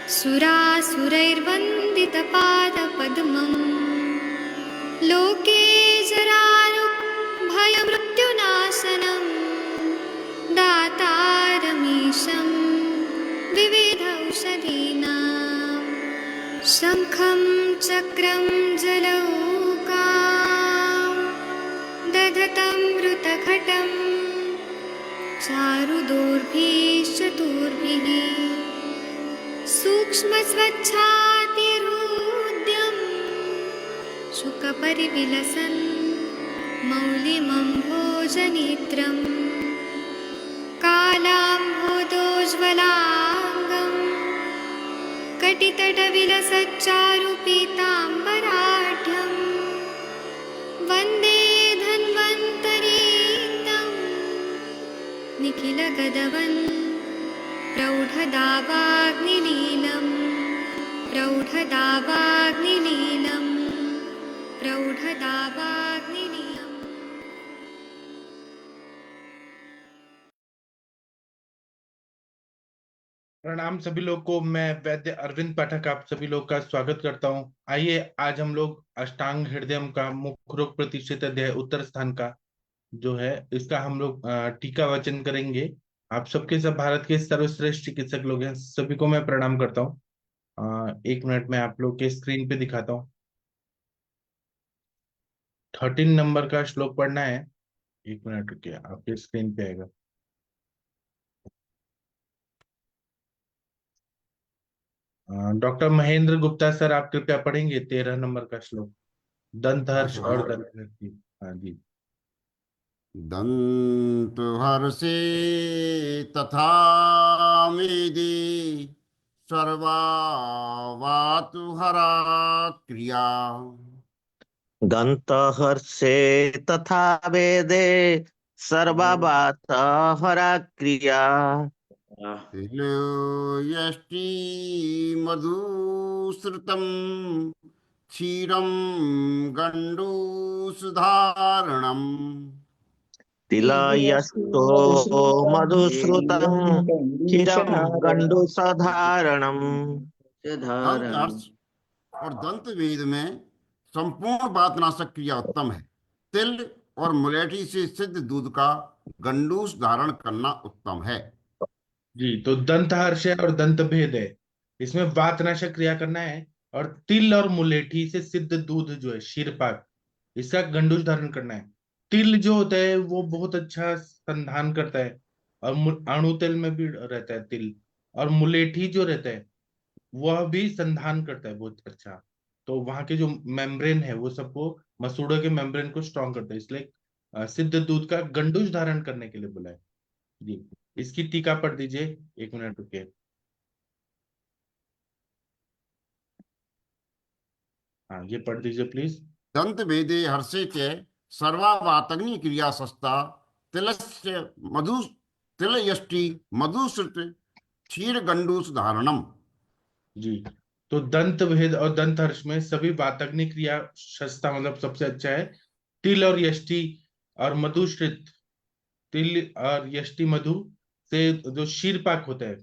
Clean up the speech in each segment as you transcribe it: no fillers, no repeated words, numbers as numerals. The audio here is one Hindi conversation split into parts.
सुरासुरैर्वन्दितपादपद्मम् लोके जरारुभयमृत्युनाशनं दातारमीशं विविधौषधीनां शङ्खं चक्रं जलौकां दधतं मृतघटं चारुदोर्भिश्चतुर्भिः सूक्ष्मस्वच्छातिरुद्यं शुकपरिविलसन् मौलिमम्भोजनेत्रं कालाम्भोदोज्ज्वलाङ्गं कटितटविलसच्चारुपीताम्बराढ्यं वन्दे धन्वन्तरीतं निखिलगदवन् प्रौढदावाग्निलीलम् प्रौढदावाग्निलीलम् प्रौढदावाग्निलीलम्। प्रणाम सभी लोग को। मैं वैद्य अरविंद पाठक आप सभी लोग का स्वागत करता हूं। आइए आज हम लोग अष्टांग हृदयम का मुख्य रोग प्रतिष्ठित अध्याय उत्तर स्थान का जो है इसका हम लोग टीका वाचन करेंगे। आप सबके सब भारत के सर्वश्रेष्ठ चिकित्सक लोग हैं, सभी को मैं प्रणाम करता हूँ। 1 मिनट में आप लोग के स्क्रीन पे दिखाता हूँ। 13 नंबर का श्लोक पढ़ना है। 1 मिनट रुकिए, आपके स्क्रीन पे आएगा। डॉक्टर महेंद्र गुप्ता सर, आप कृपया पढ़ेंगे 13 नंबर का श्लोक, दंतहर्ष और दंत। हाँ जी। दन्तहर्षे तथा मेदे सर्वावातुहरा क्रिया। दन्तहर्षे तथा वेदे सर्ववातहरा क्रिया। यष्टि मधुश्रुतं क्षीरं गण्डूसुधारणम्। तिलयस्तो मधुश्रुतं क्षीरं गण्डूसधारणम्। दंतहर्ष और दंत वेद में संपूर्ण वातनाशक क्रिया उत्तम है। तिल और मुलेठी से सिद्ध दूध का गंडूस धारण करना उत्तम है। जी, तो दंतहर्ष है और दंत भेद है, इसमें वातनाशक क्रिया करना है। और तिल और मुलेठी से सिद्ध दूध जो है शीरपाक, इसका गंडूस धारण करना है। तिल जो होता है वो बहुत अच्छा संधान करता है और अणु तेल में भी रहता है तिल। और मुलेठी जो रहता है वह भी संधान करता है बहुत अच्छा। तो वहां के जो मेम्ब्रेन है वो सबको, मसूड़ों के मेम्ब्रेन को स्ट्रॉन्ग करता है, इसलिए सिद्ध दूध का गंडूस धारण करने के लिए बोला है जी। इसकी टीका पढ़ दीजिए। 1 मिनट रुकिए। हाँ, ये पढ़ दीजिए प्लीज। दंत वेदे हर्षे के सर्वावातग्नि क्रिया सस्ता तिलस्य मधु तिलयष्टि मधुश्रुत क्षीर गंडूस धारणम। जी, तो दंत भेद और दंत हर्ष में सभी वातग्नि क्रिया सस्ता मतलब सबसे अच्छा है। तिल और यष्टि और मधुश्रित, तिल और यष्टि मधु से जो शीरपाक होता है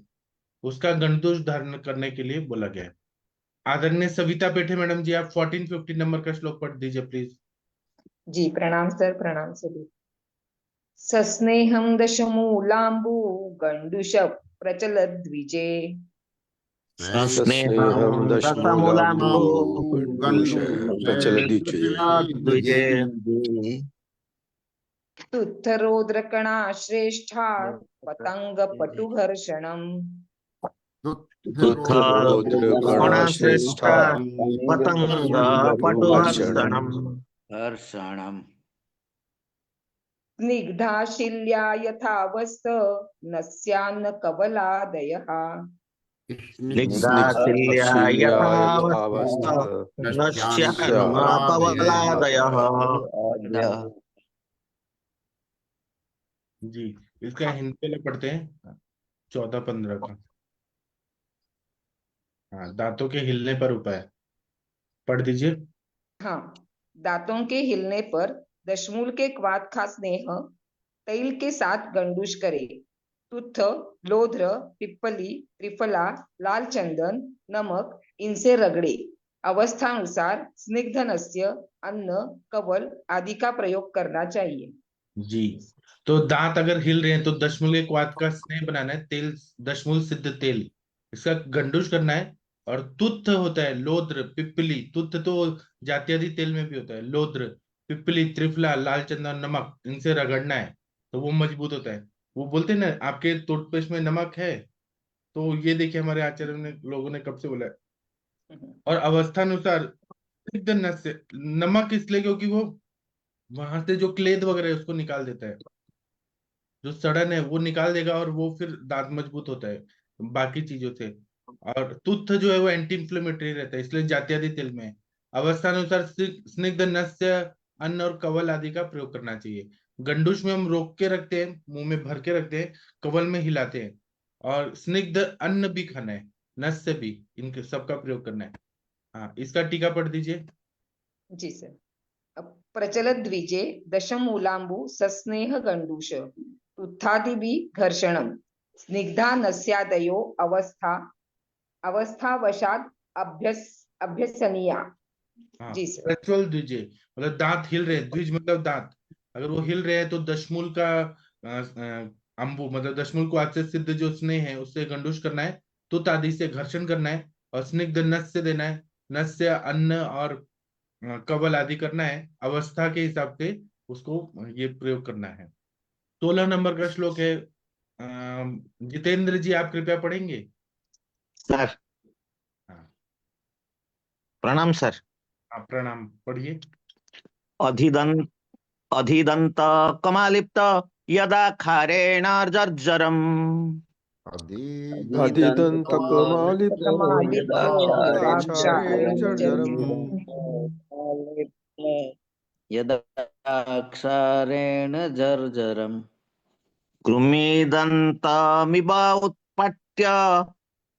उसका गंडूस धारण करने के लिए बोला गया है। आदरणीय सविता पेठे मैडम जी, आप 14-15 नंबर का श्लोक पढ़ दीजिए प्लीज। जी प्रणाम सर, प्रणाम सभी। सस्नेहं दशमूलाम्बु गंडुष प्रचल द्विजे। स्नेहं दशमूलाम्बो द्विजे। तुत्थरोद्रकणा श्रेष्ठा पतंग पटुघर्षणम्। श्रेष्ठा पतंग पटुहर्षणम्। स्निग्धा शिल्या यथा वस्त नस्यान्न कवलादयः। स्निग्धातिल्या यथावस्था नश्यान्न कवलादयः। जी, इसका हिंदी पहले पढ़ते हैं 14-15 का। हाँ, दांतों के हिलने पर उपाय पढ़ दीजिए। हाँ, दांतों के हिलने पर दशमूल के क्वाथ का स्नेह तैल के साथ गंडूश करे तुत्थ, लोध्र, पिप्पली, त्रिफला, लाल चंदन, नमक इनसे रगड़े। अवस्थानुसार स्निग्ध नस्य, अन्न, कवल आदि का प्रयोग करना चाहिए। जी। तो दांत अगर हिल रहे हैं तो दशमूल के क्वाथ का स्नेह बनाना है, तेल दशमूल सिद्ध तेल, इसका गंडूश करना है। और तुत्थ होता है, लोद्र, पिप्पली, तुत्थ तो जात्यादि तेल में भी होता है, लोद्र, पिप्पली, त्रिफला, लाल चंदन, नमक इनसे रगड़ना है तो वो मजबूत होता है। वो बोलते हैं ना आपके टूथपेस्ट में नमक है, तो ये देखिए हमारे आचार्य ने लोगों ने कब से बोला है। और अवस्थानुसार सिद्ध नस्य, नमक इसलिए क्योंकि वो वहां से जो क्लेद वगैरह है उसको निकाल देता है, जो सड़न है वो निकाल देगा और वो फिर दांत मजबूत होता है बाकी चीजों से। और तुत्थ जो है वो एंटी इंफ्लेमेटरी रहता है, इसलिए जात्यादि तेल में है। अवस्थानुसार स्निग्ध नस्य, अन्न और कवल आदि का प्रयोग करना चाहिए। गंडूश में हम रोक के रखते हैं, मुंह में भर के रखते हैं, कवल में हिलाते हैं। और स्निग्ध अन्न भी खाना है, नस्य भी, इनके सबका प्रयोग करना है। हाँ, इसका टीका पढ़ दीजिए। जी सर। प्रचलत द्विजे दशमूलांबु सस्नेह गंडूश उत्थादिभि घर्षणम स्निग्धा नस्यादयो अवस्थावशाद अभ्यसनीया। हाँ, जी सर। प्रज्वल द्विजे मतलब दांत हिल रहे हैं, द्विज मतलब दांत, अगर वो हिल रहे हैं तो दशमूल का अंबु मतलब दशमूल को आज से सिद्ध जो स्नेह है उससे गंडूश करना है, तुत आदि से घर्षण करना है, और स्निग्ध नस्य देना है, नस्य अन्न और कवल आदि करना है, अवस्था के हिसाब से उसको ये प्रयोग करना है। 16 नंबर का श्लोक है। जितेंद्र जी आप कृपया पढ़ेंगे। सर हाँ। प्रणाम सर। हाँ, प्रणाम, पढ़िए। अधिदंत अधिदंत कमालिप्त यदा खारेण जर्जरम् अधिदन्तकमालिप्तयदाक्षारेण जर्जरम् यदाक्षारेण जर्जरम् कृमीदन्तमिव उत्पट्य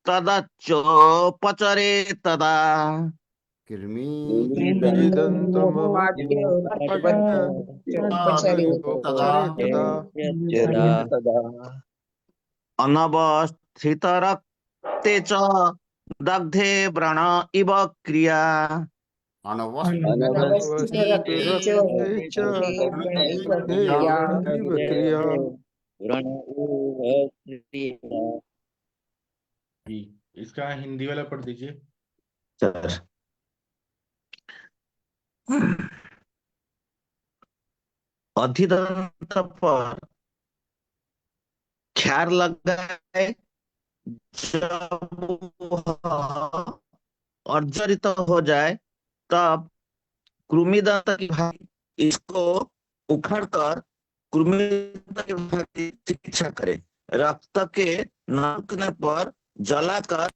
तदच्चोपचरे तदा तदा अनवस्थितरक्ते च दग्धे व्रण इव क्रिया अनवस्थितरक्ते च दग्धे व्रण इव क्रिया। जी, इसका हिंदी वाला पढ़ दीजिए। सर अधिदंत पर ख्यार लगाए जब वह अर्जरित हो जाए तब कृमिदंत की भांति इसको उखाड़कर कृमिदंत की भांति चिकित्सा करे। रक्त के न रुकने पर जलाकर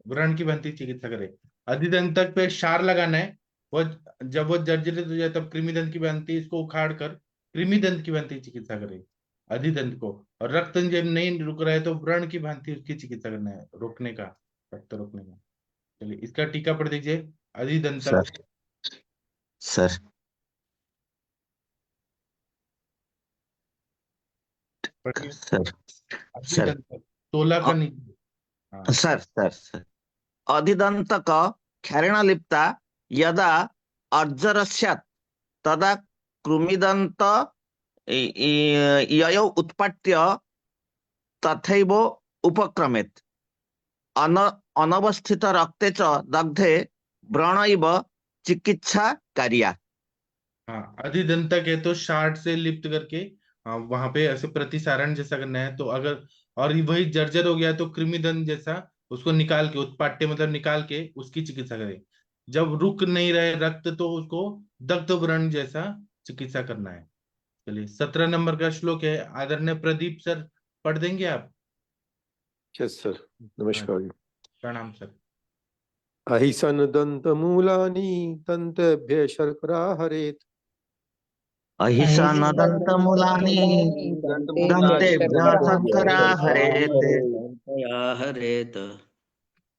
व्रण की बनती चिकित्सा करे। अधिदंतक पे क्षार लगाना है, वो जब वो जर्जरित हो जाए तब कृमिदंत की बनती इसको उखाड़ कर कृमिदंत की बनती चिकित्सा करे अधिदंत को। और रक्त जब नहीं रुक रहा है तो व्रण की भांति उसकी चिकित्सा करना है, रोकने का, रक्त रोकने का। चलिए, इसका टीका पढ़ दीजिए। अधिदंतक सर सर पढ़िए। सर सर अधिदंतक 16 का नीचे। हाँ। सर अधिदंत का क्षारेण लिप्ता यदा अर्जरस्यात् तदा कृमिदंत ययौ उत्पट्य तथैव उपक्रमेत् अनवस्थित रक्ते च दग्धे व्रण इव चिकित्सा कार्या। हाँ, अधिदंतक है तो शार्ट से लिप्त करके वहां पे ऐसे प्रतिसारण जैसा करना है। तो अगर और वही जर्जर हो गया तो कृमिदंत जैसा उसको निकाल के, उत्पाट्य मतलब निकाल के उसकी चिकित्सा करें। जब रुक नहीं रहे रक्त तो उसको दग्ध व्रण जैसा चिकित्सा करना है। चलिए, 17 नंबर का श्लोक है, आदरणीय प्रदीप सर पढ़ देंगे आप। यस सर, हाँ, नमस्कार। प्रणाम सर। अहिसन दंत मूलानि दंतेभ्य शर्करा हरेत। अहिसन दंत मूलानि दंतेभ्यः शर्करा हरेत्। हरेत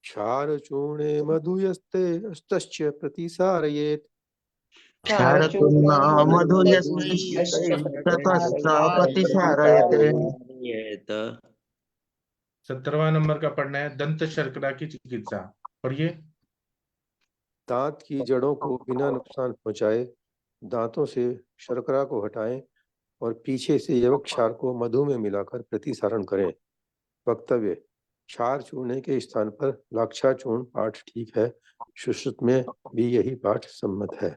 क्षार चूर्णे मधुयस्ते अस्तश्च प्रतिसारयेत। क्षारतुम्ना मधु मधुयस्मिन् ततस्सा प्रतिसारयते। प्रतिसारयते। 17वां नंबर का पढ़ना है दंत शर्करा की चिकित्सा। पढ़िए। दांत की जड़ों को बिना नुकसान पहुंचाए दांतों से शर्करा को हटाएं और पीछे से यवक क्षार को मधु में मिलाकर प्रतिसारण करें। वक्तव्य: क्षार चूर्णे के स्थान पर लाक्षा चूर्ण पाठ ठीक है। सुश्रुत में भी यही पाठ सम्मत है।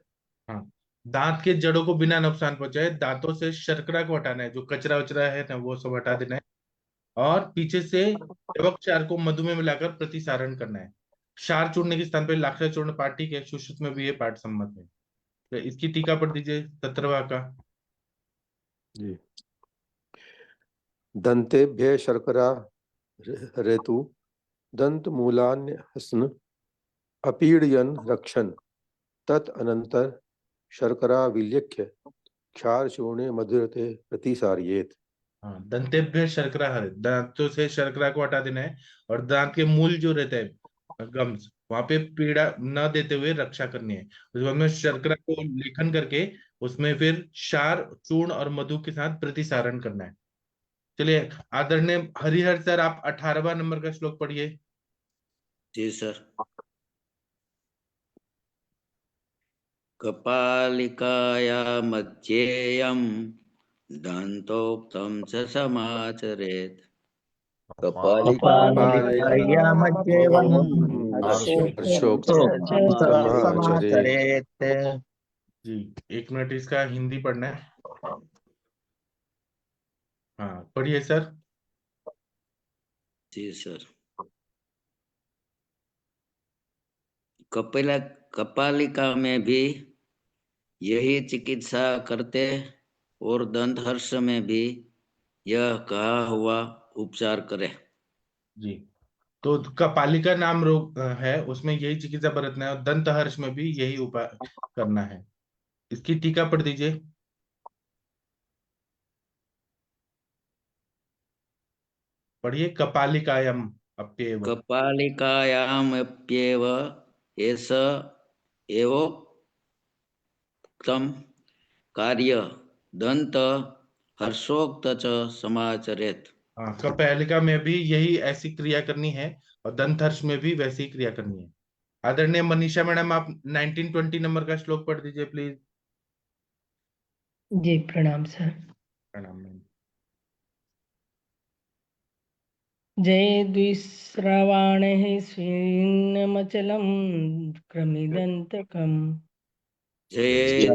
हाँ, दांत के जड़ों को बिना नुकसान पहुंचाए दांतों से शर्करा को हटाना है, जो कचरा वचरा है ना वो सब हटा देना है, और पीछे से यवक क्षार को मधु में मिलाकर प्रतिसारण करना है। क्षार चूर्णे के स्थान पर लाक्षा चूर्ण पाठ ठीक है। सुश्रुत में भी ये पाठ सम्मत है। तो इसकी टीका पढ़ दीजिए 17वां का। जी। दंतेभ्य शर्करा रेतु दंत मूलान्य हसन अपीडयन रक्षण तत् अनंतर शर्करा विल्यख्य क्षार चूर्णे मधुरते प्रतिसार्येत। हाँ, दंतेभ्य शर्करा हरे, दांतों से शर्करा को हटा देना है और दांत के मूल जो रहता है गम्स, वहां पे पीड़ा न देते हुए रक्षा करनी है। उसके बाद में शर्करा को लेखन करके उसमें फिर क्षार चूर्ण और मधु के साथ प्रतिसारण करना है। चलिए आदरणीय हरिहर सर, आप 18वां नंबर का श्लोक पढ़िए। जी सर। कपालिकाया मध्येयं दन्तोक्तं च समाचरेत्। कपालिकाया मध्येवं हर्षोक्तं समाचरेत्। समाचरेत्। जी, 1 मिनट इसका हिंदी पढ़ना है। हाँ पढ़िए सर। जी सर। कपालिका में भी यही चिकित्सा करते और दंत हर्ष में भी यह कहा हुआ उपचार करे। जी, तो कपालिका नाम रोग है, उसमें यही चिकित्सा बरतना है, और दंत हर्ष में भी यही उपाय करना है। इसकी टीका पढ़ दीजिए। पढ़िए। कपालिकायम अप्येव। कपालिकायामप्येव एष एवोक्तं कार्य दंत हर्षोक्त च समाचरेत्। हाँ, कपालिका में भी यही ऐसी क्रिया करनी है और दंत हर्ष में भी वैसी ही क्रिया करनी है। आदरणीय मनीषा मैडम, आप 1920 नंबर का श्लोक पढ़ दीजिए प्लीज। जी प्रणाम सर। प्रणाम मैम। जय द्विश्रवाणैः स्विन्नमचलं क्रमिदन्तकम् जय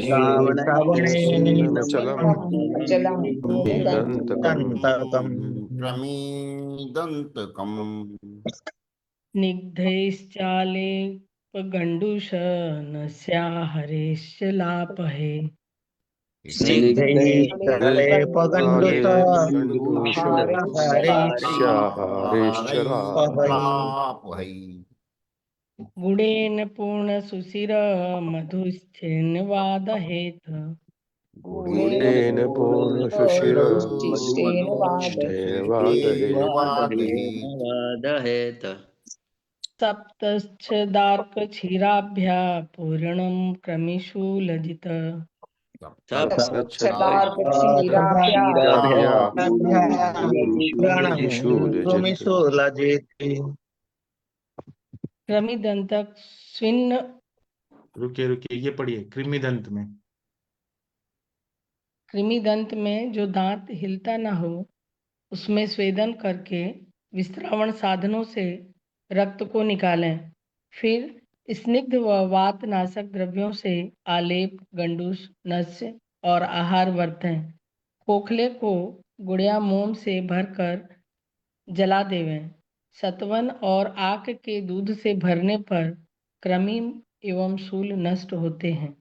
श्रावणेश्वरमचलं अचलं निदन्तकम् प्रमीदन्तकम् स्निग्धैश्चालेपगण्डूषनस्याहरेश्च लापहे लापहै गुडेन पूर्णसुशिरमधुश्चेन्वादहेत् गुडेन शिष्टेन पूर्णशुशिरमधुश्चेन्वादहेत्। वादहेत। सप्तच्छदार्कक्षीराभ्या पूर्णं क्रमिशूलजित क्रमिदंतक स्विन्न। रुकिए रुकिए, ये पढ़िए कृमिदंत में। कृमिदंत में जो दांत हिलता न हो उसमें स्वेदन करके विस्त्रावण साधनों से रक्त को निकालें। फिर स्निग्ध व वातनाशक द्रव्यों से आलेप, गंडूस, नस्य और आहार बरतें। खोखले को गुड़िया मोम से भरकर जला देवें। सतवन और आक के दूध से भरने पर कृमि एवं शूल नष्ट होते हैं।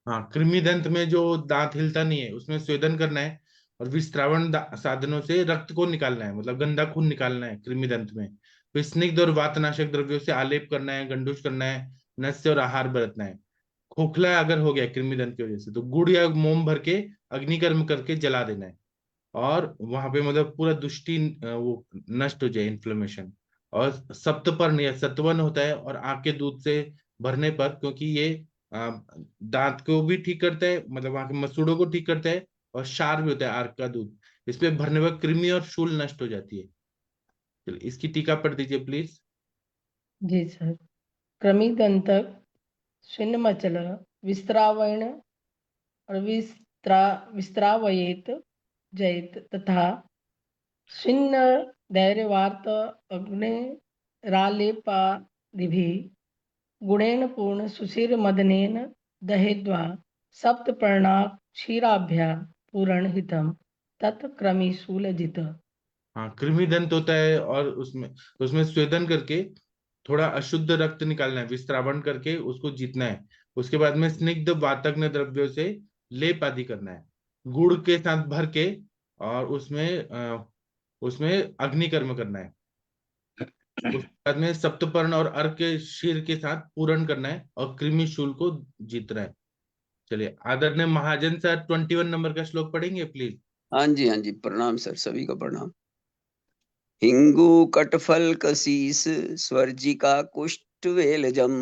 हाँ, कृमिदंत में जो दांत हिलता नहीं है उसमें स्वेदन करना है और विस्त्रावण साधनों से रक्त को निकालना है, मतलब गंदा खून निकालना है कृमिदंत में। फिर स्निग्ध और वातनाशक द्रव्यों से आलेप करना है, गंडूश करना है, नस्य और आहार बरतना है। खोखला अगर हो गया कृमिदंत की वजह से तो गुड़ या मोम भर के अग्निकर्म करके जला देना है, और वहां पे मतलब पूरा दुष्टि वो नष्ट हो जाए, इन्फ्लेमेशन। और सप्तपर्ण या सत्वन होता है और आंख के दूध से भरने पर, क्योंकि ये दांत को भी ठीक करता है, मतलब वहां के मसूड़ों को ठीक करता है, और क्षार भी होता है आर्क का दूध, इसमें भरने वक्त कृमि और शूल नष्ट हो जाती है। चलिए इसकी टीका पढ़ दीजिए प्लीज। जी सर। क्रमिदंतक छिन्नमचल विस्त्रावण और विस्त्रावयेत जयत तथा छिन्न धैर्यवार्त अग्ने रालेपादिभिः गुणेन पूर्ण सुशिर मदनेन दहेद्वा सप्तपर्णाक् क्षीराभ्या पूरण हितम तत् क्रमिशूलजित। हाँ, कृमि दंत होता है, और उसमें स्वेदन करके थोड़ा अशुद्ध रक्त निकालना है, विस्त्रावण करके उसको जीतना है। उसके बाद में स्निग्ध वातग्न द्रव्यों से लेप आदि करना है, गुड़ के साथ भर के, और उसमें अग्निकर्म करना है। उसके बाद में सप्तपर्ण और अर्क के शीर के साथ पूरण करना है, और कृमि शूल को जीतना है। चलिए आदरणीय महाजन सर 21 नंबर का श्लोक पढ़ेंगे प्लीज। हाँ जी, प्रणाम सर, सभी को प्रणाम। हिंगु कटफल कशीस स्वर्जिका कुष्ठ वेलजम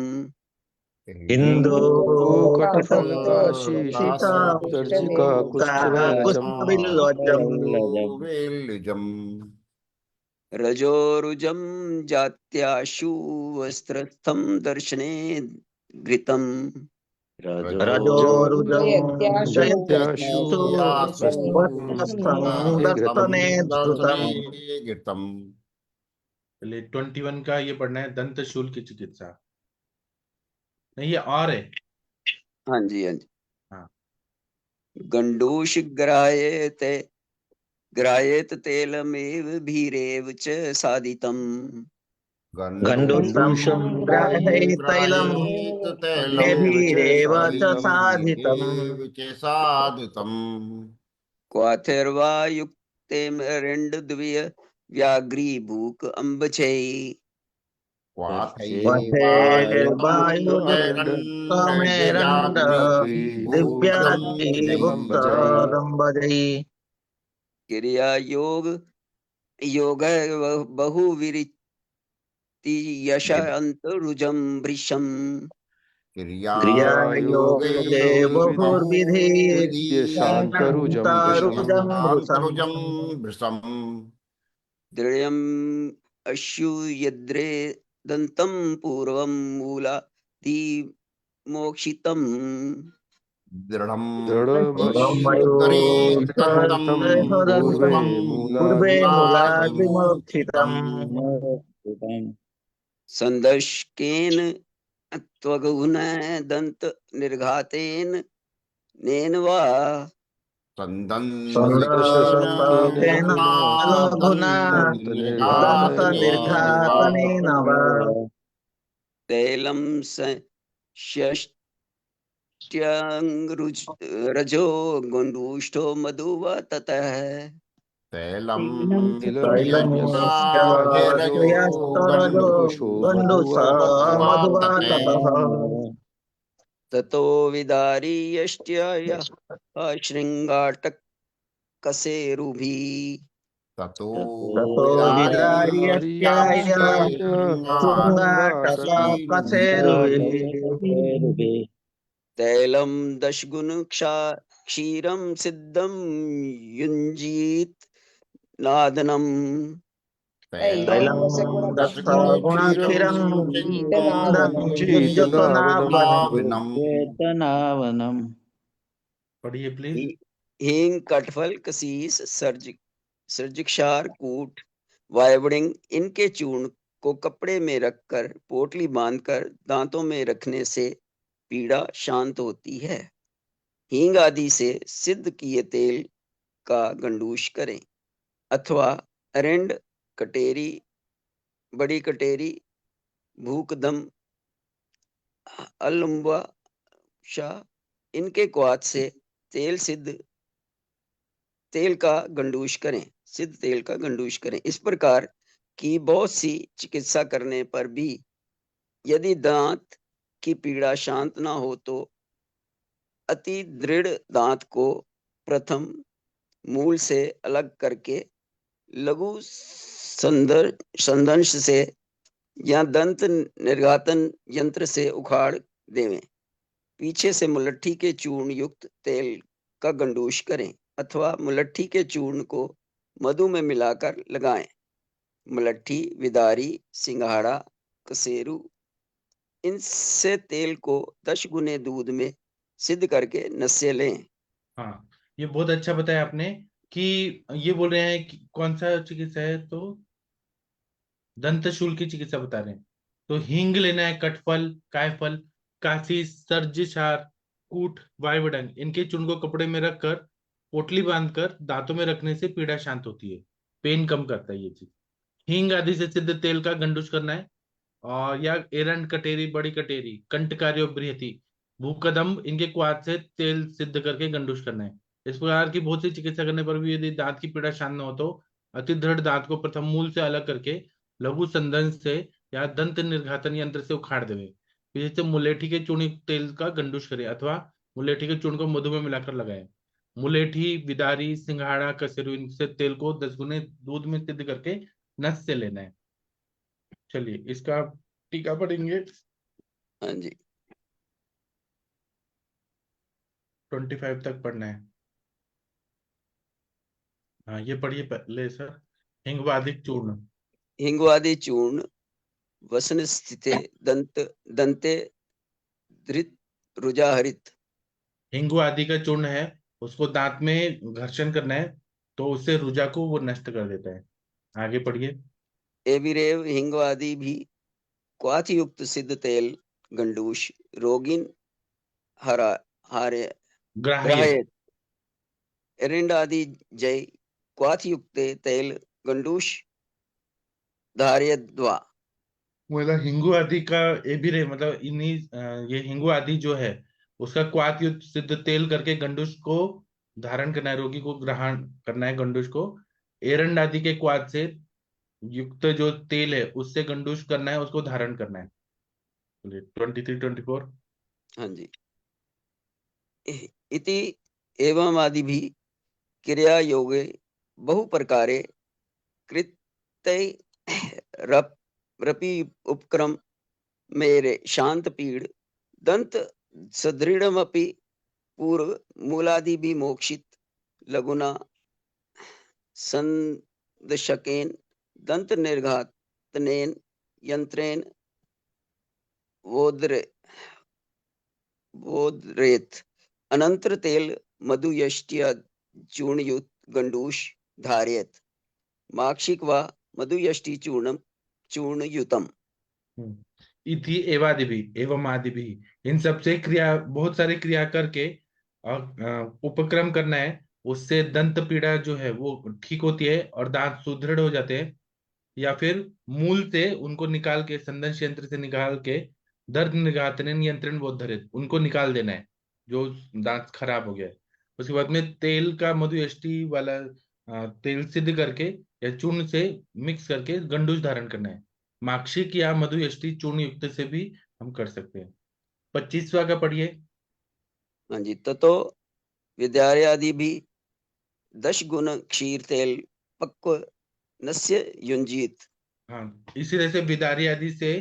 इंदो कटफल का शीता दर्जिका कुष्ठवेलजम वेलजम रजोरुजम जात्याशु वस्त्रस्थम दर्शने घृतम रजोरुजम जयत्याशु जयत्याशु वस्त्रस्थं दर्शने धृतम्। घृतम। चलिए 21 का ये पढ़ना है, दंत शूल की चिकित्सा। नहीं, ये और है। हाँ जी हाँ। गंडूष ग्रायेत तेलमेव भीरेव च साधितम् गंडूषं ग्राहैतैलं मेभिरेव च साधितम्। क्वाथिर्वा युक्तेमरण्डद्वय व्याघ्रीभूक अम्बचै क्वथैर्वायुस्तमेरण्ड दिव्याद्रिभुक्तदम्बजै। क्रिया योग बहुविरिति यश अंतरुजम वृषम क्रियायोगे बहुर्विधि शांतरुजं शान्तारुजं वृषम्। वृषम। दृढ़यम् अश्युयद्रे दन्तं पूर्वं मूलाधि मोक्षितम् दृढमयोक्तं पूर्वे पूर्वे मूलाद्रिमोक्षितम्। मूलाद्रिमोक्षितम्। संदर्शकेन त्वगुण दंत निर्घातेन नेन वा सन्दर्शकेन लघुना दन्तनिर्घातनेन वा तैलं रजो गुण्डुष्टो मधु वा ततः तैलमोऽस्याश्रयस्तरजो गण्डुष मधुवा ततः। ततो विदारी यष्ट्य शृङ्गाटक कसेरुभिः ततो ततो विदार्यस्याय शृङ्गाटकसेरुभिः। तैलं दशगुण क्षीरं सिद्धं युञ्जीत नादनम् तैलं दशगुणक्षीरं युञ्जतो नावनम्। पढ़िए प्लीज। हींग कटफल कसीस सर्जिक्षार कूट वायवड़िंग इनके चूर्ण को कपड़े में रखकर पोटली बांधकर दांतों में रखने से पीड़ा शांत होती है। हींग आदि से सिद्ध किए तेल का गंडूश करें, अथवा अरेंड कटेरी, बड़ी कटेरी, भूकदम, अलुम्बा शाह इनके क्वाथ से तेल का गंडूश करें, सिद्ध तेल का गंडूश करें। इस प्रकार की बहुत सी चिकित्सा करने पर भी यदि दांत की पीड़ा शांत ना हो तो अति दृढ़ दांत को प्रथम मूल से अलग करके लघु संदंश से या दंत निर्घातन यंत्र से उखाड़ देवें। पीछे से मुलट्ठी के चूर्ण युक्त तेल का गंडूश करें अथवा मुलट्ठी के चूर्ण को मधु में मिलाकर लगाएं। मुलट्ठी, विदारी, सिंघाड़ा, कसेरू, इनसे तेल को 10 गुने दूध में सिद्ध करके नस्य लें। हाँ, ये बहुत अच्छा बताया आपने कि ये बोल रहे हैं कि कौन सा चिकित्सा है, तो दंतशूल की चिकित्सा बता रहे हैं। तो हींग लेना है, कटफल, कायफल, कासी, सर्जिशार, कूट, वायुवडंग, इनके चूर्ण को कपड़े में रखकर पोटली बांधकर दांतों में रखने से पीड़ा शांत होती है, पेन कम करता है ये चीज। हींग आदि से सिद्ध तेल का गंडूश करना है। और या एरंड कटेरी, बड़ी कटेरी, कंटकारियो बृहति, भूकदम्ब, इनके क्वाथ से तेल सिद्ध करके गंडूश करना है। इस प्रकार की बहुत सी चिकित्सा करने पर भी यदि दांत की पीड़ा शांत न हो तो अति दृढ़ दांत को प्रथम मूल से अलग करके लघु संदन से या दंत निर्घातन यंत्र से उखाड़ देवे। फिर जैसे मुलेठी के चूर्ण तेल का गंडूश करें अथवा मुलेठी के चूर्ण को मधु में मिलाकर लगाएं। मुलेठी, विदारी, सिंघाड़ा, कसेरू, इनसे तेल को 10 गुने दूध में सिद्ध करके नस से लेना है। चलिए इसका टीका पढ़ेंगे। हाँ जी, 25 तक पढ़ना है। हाँ, ये पढ़िए पहले सर। हिंगवादिक चूर्ण। हिंगवादी चूर्ण वसन स्थिते दंते धृत रुजाहरित। हिंगु आदि का चूर्ण है, उसको दांत में घर्षण करना है तो उससे रुजा को वो नष्ट कर देता है। आगे पढ़िए। एविरेव हिंगवादी भी क्वाथ युक्त सिद्ध तेल गंडूश रोगिन हरा हारे ग्राह्य। ग्राह्येत। एरिंड आदि जय क्वाथ युक्त तेल गंडूश धारयद्वा। मतलब हिंगू आदि का एबिरे मतलब इन्हीं ये हिंगू आदि जो है उसका क्वाथ युक्त सिद्ध तेल करके गंडूश को धारण करना है, रोगी को ग्रहण करना है गंडूश को। एरंड आदि के क्वाथ से युक्त जो तेल है उससे गंडूश करना है, उसको धारण करना है। 23, 24। हाँ जी। इति एवं आदि भी क्रिया योगे बहु प्रकारे कृत्य रपि उपक्रम मेरे शांत पीड़ दंत सदृढ़मपि पूर्व मूलादि भी मोक्षित लघुना संदशकेन दंत निर्घातनेन यंत्रेण वोद्रेत। अनंतर तेल मधु यष्टिया चूर्ण युक्त गंडूश धारयेत। माक्षिक व मधु यष्टि चूर्ण युतम। इति एवादि भी एवं आदि भी, इन सब से क्रिया बहुत सारी क्रिया करके और उपक्रम करना है, उससे दंत पीड़ा जो है वो ठीक होती है और दांत सुदृढ़ हो जाते हैं। या फिर मूल से उनको निकाल के संदंश यंत्र से निकाल के दर्द निघातन नियंत्रण बोधरित उनको निकाल देना है जो दांत खराब हो गया है। उसके बाद में तेल का मधु यष्टि वाला तेल सिद्ध करके या चूर्ण से मिक्स करके गंडूश धारण करना है। माक्षिक या मधु यष्टि चूर्ण युक्त से भी हम कर सकते हैं। 25वां का पढ़िए। हाँ जी। ततो विद्यार्यादि भी 10 गुण क्षीर तेल पक्व नस्य युंजीत। हाँ, इसी तरह से विदारी आदि से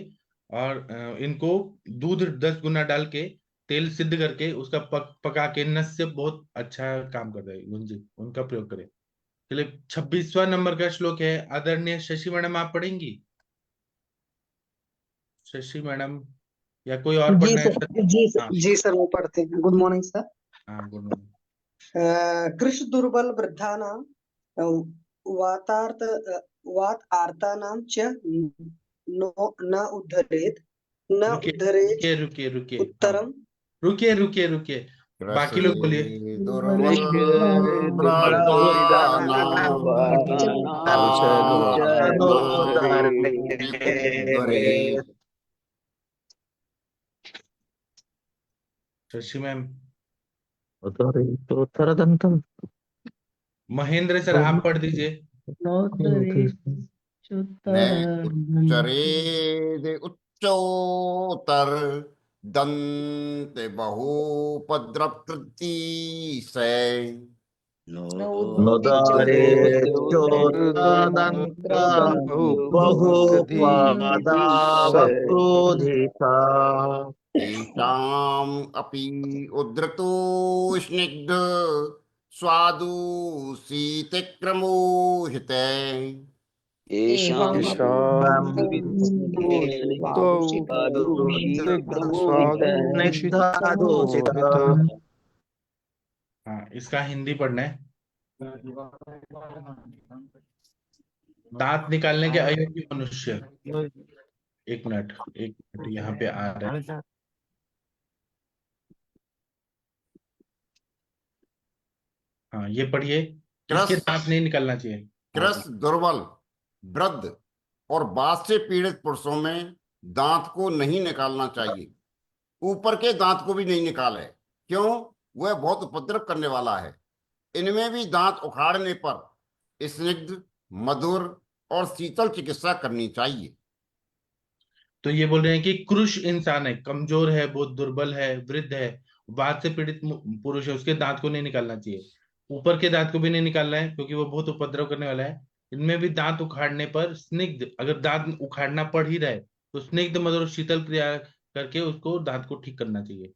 और इनको दूध 10 गुना डाल के तेल सिद्ध करके उसका पका के नस से बहुत अच्छा काम करता है, उनका प्रयोग करें। चलिए 26वां नंबर का श्लोक है। आदरणीय शशि मैडम आप पढ़ेंगी? शशि मैडम या कोई और पढ़ना है सर? हाँ जी सर, वो पढ़ते हैं। Good morning sir. हाँ, गुड मॉर्निंग। कृष दुर्बल वृद्धानां वातार्थ वात आर्तानां च न उद्धरेत न उद्धरेत रुकिए रुकिए रुकिए उत्तरम। रुकिए रुकिए रुकिए, बाकी लोग बोलिए। शशि मैम। उत्तरदंतम। महेंद्र सर आप पढ़ दीजिए। उच्चरेद उच्चोतर दंत बहुपद्रवकृति से बहुपादावक्रोधिता। येषाम् अपि उद्धृतो स्निग्ध स्वादु शीतक्रमोहिते येषाम् येषाम् त्वौ स्निग्धस्वादुषितमोहित। हाँ, इसका हिंदी पढ़ना है। दांत निकालने के अयोग्य मनुष्य। एक मिनट यहाँ पे आ रहा है। हाँ, ये पढ़िए। किसके दांत नहीं निकालना चाहिए? क्रस दुर्बल, वृद्ध और बात से पीड़ित पुरुषों में दांत को नहीं निकालना चाहिए। ऊपर के दांत को भी नहीं निकाले, क्यों? वह बहुत उपद्रव करने वाला है। इनमें भी दांत उखाड़ने पर स्निग्ध, मधुर और शीतल चिकित्सा करनी चाहिए। तो ये बोल रहे हैं कि कृश इंसान है, कमजोर है, बहुत दुर्बल है, वृद्ध है, बात से पीड़ित पुरुष है, उसके दांत को नहीं निकालना चाहिए। ऊपर के दांत को भी नहीं निकालना है, क्योंकि वो बहुत उपद्रव करने वाला है। इनमें भी दांत उखाड़ने पर स्निग्ध, अगर दांत उखाड़ना पड़ ही रहा है तो स्निग्ध, मधुर और शीतल क्रिया करके उसको दांत को ठीक करना चाहिए।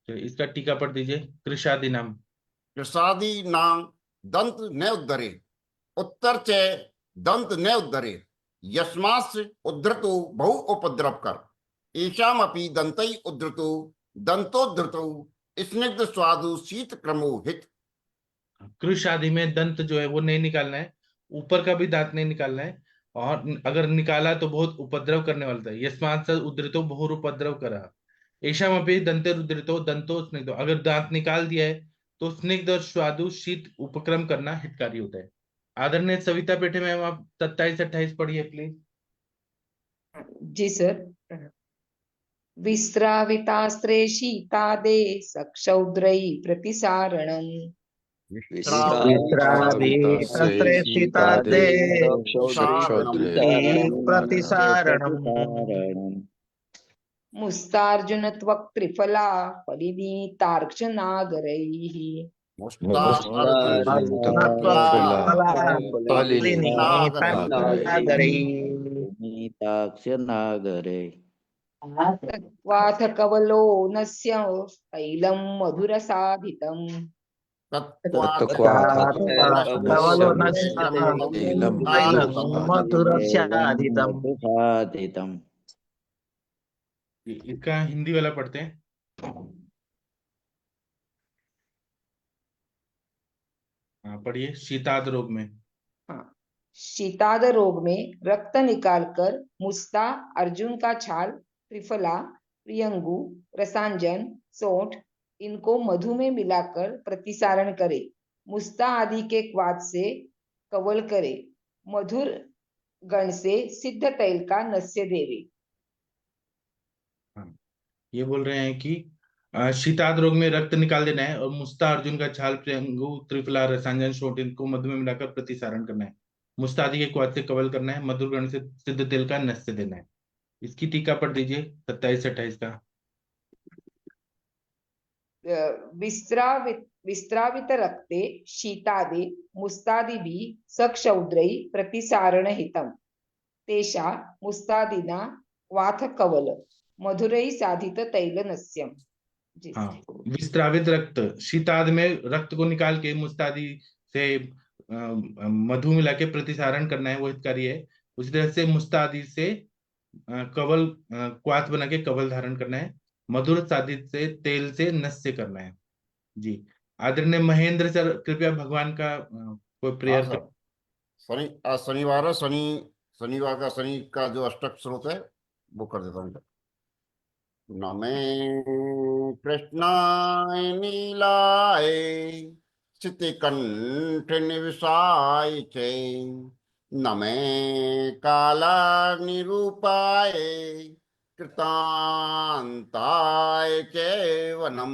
तो इसका टीका पढ़ दीजिए। कृषादि नाम। कृषादि नाम दंत न उद्धरे, उत्तर च दंत न उद्धरे, यस्मास्य उद्धृतो बहु उपद्रव कर, येषामपि दंतै उद्धृतो दंतोद्धृतो स्निग्ध स्वादु शीत क्रमोहित। कृष आदि में दंत जो है वो नहीं निकालना है, ऊपर का भी दांत नहीं निकालना है, और अगर निकाला तो बहुत उपद्रव करने वाला था। यस्मात् स उद्धृतो बहुर उपद्रव करा, ऐशामपि दंते उद्धृतो दंतो स्निग्धो, अगर दांत निकाल दिया है तो स्निग्ध और स्वादु शीत उपक्रम करना हितकारी होता है। आदरणीय सविता पेठे मैम, आप 27-28 पढ़िए प्लीज। जी सर। विस्रावितास्त्रे शीतादे सक्षौद्रै प्रतिसारणम्। मुस्तार्जुन त्वक् त्रिफला फलिनीतार्क्षनागरैः। नागरे तत्त्वाथ कवलो नस्य तैलं मधुरसाधितम्। मधुसाधितम्। इसका हिंदी वाला पढ़ते हैं। हाँ, पढ़िए। शीताद रोग में। हाँ, शीताद रोग में रक्त निकालकर मुस्ता, अर्जुन का छाल, त्रिफला, प्रियंगु, रसांजन, सोंठ इनको मधु में मिलाकर प्रतिसारण करे। मुस्ता आदि के क्वाथ से कवल करे। मधुर गण से सिद्ध तैल का नस्य देवे। हाँ, ये बोल रहे हैं कि शीताद रोग में रक्त निकाल देना है, और मुस्ता, अर्जुन का छाल, प्रियंगु, त्रिफला, रसांजन, सोंठ इनको मधु में मिलाकर प्रतिसारण करना है। मुस्तादी के क्वाथ से कवल करना है। मधुर गण से सिद्ध तेल का नस्य देना है। इसकी टीका पढ़ दीजिए 27-28 का। विस्त्रावित रक्ते शीतादे मुस्तादिभिः सक्षौद्रै प्रतिसारणहितं। तेषा मुस्तादिना क्वाथ कवल मधुरै साधित तैलनस्यम्। हाँ, विस्त्रावित रक्त, शीताद में रक्त को निकाल के मुस्तादी से मधु मिला के प्रतिसारण करना है, वो हितकारी है। उसी तरह से मुस्तादी से कवल, क्वाथ बना के कवल धारण करना है। मधुर साधित से तेल से नस्य करना है। जी, आदरणीय महेंद्र सर, कृपया भगवान का कोई प्रेयर कर। शनिवार है, शनि का जो अष्टक स्रोत है वो कर देता हूँ। नमे कृष्णाय नीलाय चितिकंठ निविशाय च, नमे कालाग्निरूपाय कृतांताय च वनम,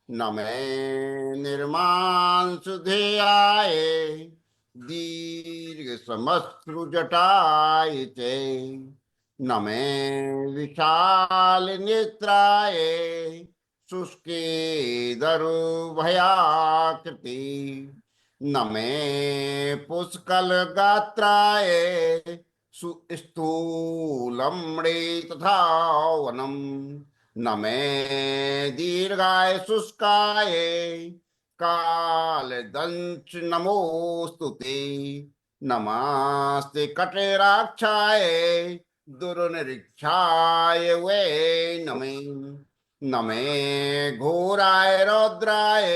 नमे निर्मांसुधेयाय दीर्घ समश्रुजटाय च, नमे विशाल नेत्राय शुष्के दरुभयाकृति, नमे पुष्कल गात्राय सुस्थूलम्णे तथा वनम, न मे दीर्घाय शुष्काय काल दंश नमोस्तुते नमस्ते कटेराक्षाय दुर्निरीक्षाय वे नमे नमे घोराय रौद्राय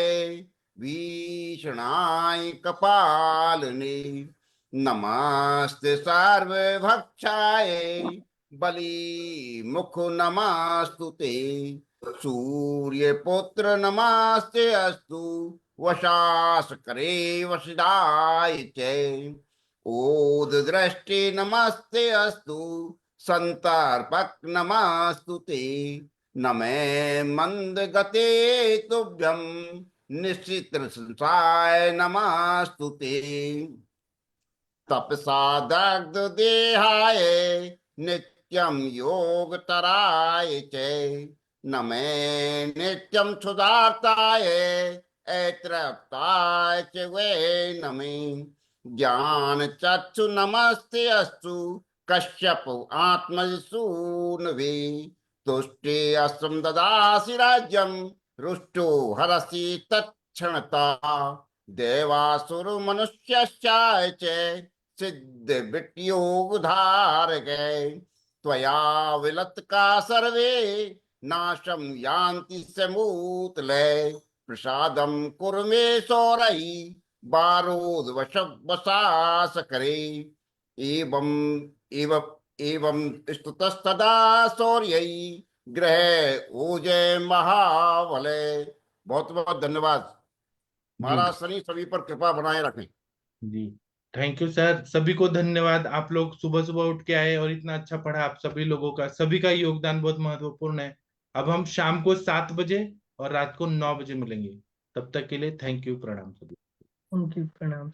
भीषणाय कपालने नमस्ते सर्वभक्षाय बलि मुख नमस्तुते सूर्य पुत्र नमस्ते अस्तु वशास करे वशिदाय च ओद दृष्टि नमस्ते अस्तु संतर्पक नमस्तुते नमे मंद गते तुभ्यं निश्चित संसाय नमस्तुते तपसा दग्ध देहाय नित्यं योगतराय च नमे नित्यं क्षुधार्ताय ऐत्रप्ताय च वे नमे ज्ञान चक्षु नमस्ते अस्तु कश्यप आत्मसूनवे तुष्टे अस्त्रं ददासि राज्यं रुष्टो हरसि तत्क्षणता देवासुर मनुष्यश्चाय च सिद्ध विट्योगधारकै त्वया विलत्का सर्वे नाशं यान्ति समूतले प्रसादं कुरु मे सौरयि बारोद वशास करे एवं स्तुतस्तदा शौर्यै ग्रह ओजय महाबले। बहुत बहुत धन्यवाद। महाराज शनि सभी पर कृपा बनाए रखें। जी थैंक यू सर, सभी को धन्यवाद। आप लोग सुबह सुबह उठ के आए और इतना अच्छा पढ़ा। आप सभी लोगों का, सभी का योगदान बहुत महत्वपूर्ण है। अब हम शाम को 7 बजे और रात को 9 बजे मिलेंगे। तब तक के लिए थैंक यू, प्रणाम सभी। उनकी प्रणाम।